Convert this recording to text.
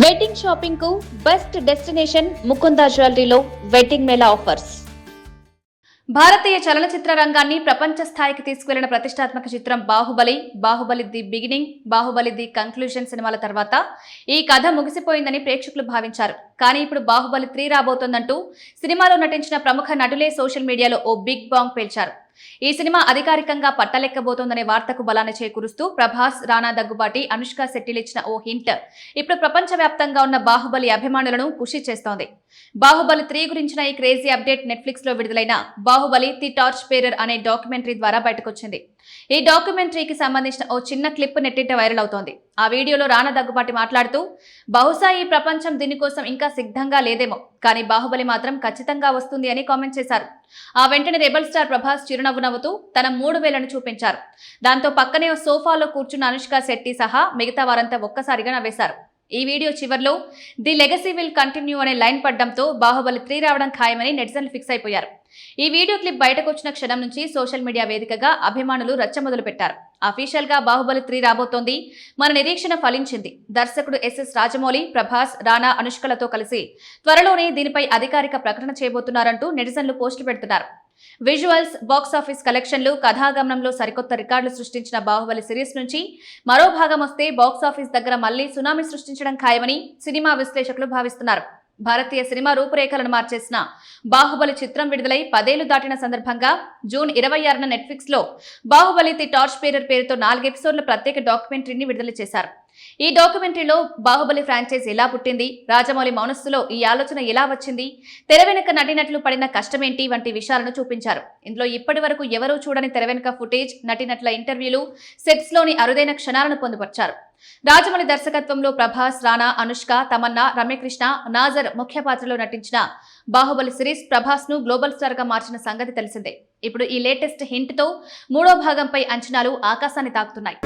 Wedding shopping కు best destination Mukunda జ్యువెలరీలో wedding mela offers. భారతీయ చలనచిత్ర రంగాన్ని ప్రపంచ స్థాయికి తీసుకువెళ్లిన ప్రతిష్టాత్మక చిత్రం Baahubali, Baahubali the beginning, Baahubali the conclusion సినిమాల తర్వాత ఈ కథ ముగిసిపోయిందని ప్రేక్షకులు భావించారు. కానీ ఇప్పుడు బాహుబలి 3 రాబోతోందంటూ సినిమాలో నటించిన ప్రముఖ నటులే సోషల్ మీడియాలో ఓ బిగ్ బాంగ్ పేల్చారు. ఈ సినిమా అధికారికంగా పట్టలెక్కబోతోందనే వార్తకు బలాన్ని చేకూరుస్తూ ప్రభాస్, రానా దగ్గుబాటి, అనుష్క శెట్టిలు ఇచ్చిన ఓ హింట్ ఇప్పుడు ప్రపంచవ్యాప్తంగా ఉన్న బాహుబలి అభిమానులను ఖుషి చేస్తోంది. బాహుబలి 3 గురించిన ఈ క్రేజీ అప్డేట్ నెట్ఫ్లిక్స్ లో విడుదలైన బాహుబలి ది టార్చ్ బేరర్ అనే డాక్యుమెంటరీ ద్వారా బయటకొచ్చింది. ఈ డాక్యుమెంటరీకి సంబంధించిన ఓ చిన్న క్లిప్ నెట్టింట వైరల్ అవుతోంది. ఆ వీడియోలో రానా దగ్గుబాటి మాట్లాడుతూ, బహుశా ఈ ప్రపంచం దీనికోసం ఇంకా సిద్ధంగా లేదేమో, కానీ బాహుబలి మాత్రం ఖచ్చితంగా వస్తుంది అని కామెంట్ చేశారు. ఆ వెంటనే రెబల్ స్టార్ ప్రభాస్ చిరునవ్వు నవ్వుతూ తన 3 వేళ్లను చూపించారు. దాంతో పక్కనే ఓ సోఫాలో కూర్చున్న అనుష్క శెట్టి సహా మిగతా వారంతా ఒక్కసారిగా నవ్వేశారు. ఈ వీడియో చివర్లో ది లెగసీ విల్ కంటిన్యూ అనే లైన్ పడ్డంతో బాహుబలి 3 రావడం ఖాయమని నెటిజన్లు ఫిక్స్ అయిపోయారు. ఈ వీడియో క్లిప్ బయటకు వచ్చిన క్షణం నుంచి సోషల్ మీడియా వేదికగా అభిమానులు రచ్చ మొదలు పెట్టారు. అఫీషియల్ గా బాహుబలి 3 రాబోతోంది, మన నిరీక్షణ ఫలించింది. దర్శకుడు ఎస్ఎస్ రాజమౌళి, ప్రభాస్, రానా, అనుష్కలతో కలిసి త్వరలోనే దీనిపై అధికారిక ప్రకటన చేయబోతున్నారంటూ నెటిజన్లు పోస్టులు పెడుతున్నారు. విజువల్స్, బాక్సాఫీస్ కలెక్షన్లు, కథాగమనంలో సరికొత్త రికార్డులు సృష్టించిన బాహుబలి సిరీస్ నుంచి మరో భాగం వస్తే బాక్సాఫీస్ దగ్గర మళ్లీ సునామీ సృష్టించడం ఖాయమని సినిమా విశ్లేషకులు భావిస్తున్నారు. భారతీయ సినిమా రూపురేఖలను మార్చేసిన బాహుబలి చిత్రం విడుదలై 10 ఏళ్లు దాటిన సందర్భంగా జూన్ 26న నెట్ఫ్లిక్స్ లో బాహుబలి ది టార్చ్ బేరర్ పేరుతో 4 ఎపిసోడ్ల ప్రత్యేక డాక్యుమెంటరీని విడుదల చేశారు. ఈ డాక్యుమెంటరీలో బాహుబలి ఫ్రాంచైజ్ ఎలా పుట్టింది, రాజమౌళి మనస్సులో ఈ ఆలోచన ఎలా వచ్చింది, తెర వెనుక నటినట్లు పడిన కష్టమేంటి వంటి విషయాలను చూపించారు. ఇందులో ఇప్పటి వరకు ఎవరూ చూడని తెర వెనుక ఫుటేజ్, నటినట్ల ఇంటర్వ్యూలు, సెట్స్ లోని అరుదైన క్షణాలను పొందుపర్చారు. రాజమౌళి దర్శకత్వంలో ప్రభాస్, రానా, అనుష్క, తమన్నా, రమ్యకృష్ణ, నాజర్ ముఖ్య పాత్రలో నటించిన బాహుబలి సిరీస్ ప్రభాస్ ను గ్లోబల్ స్టార్ గా మార్చిన సంగతి తెలిసిందే. ఇప్పుడు ఈ లేటెస్ట్ హింట్ తో 3వ భాగంపై అంచనాలు ఆకాశాన్ని తాకుతున్నాయి.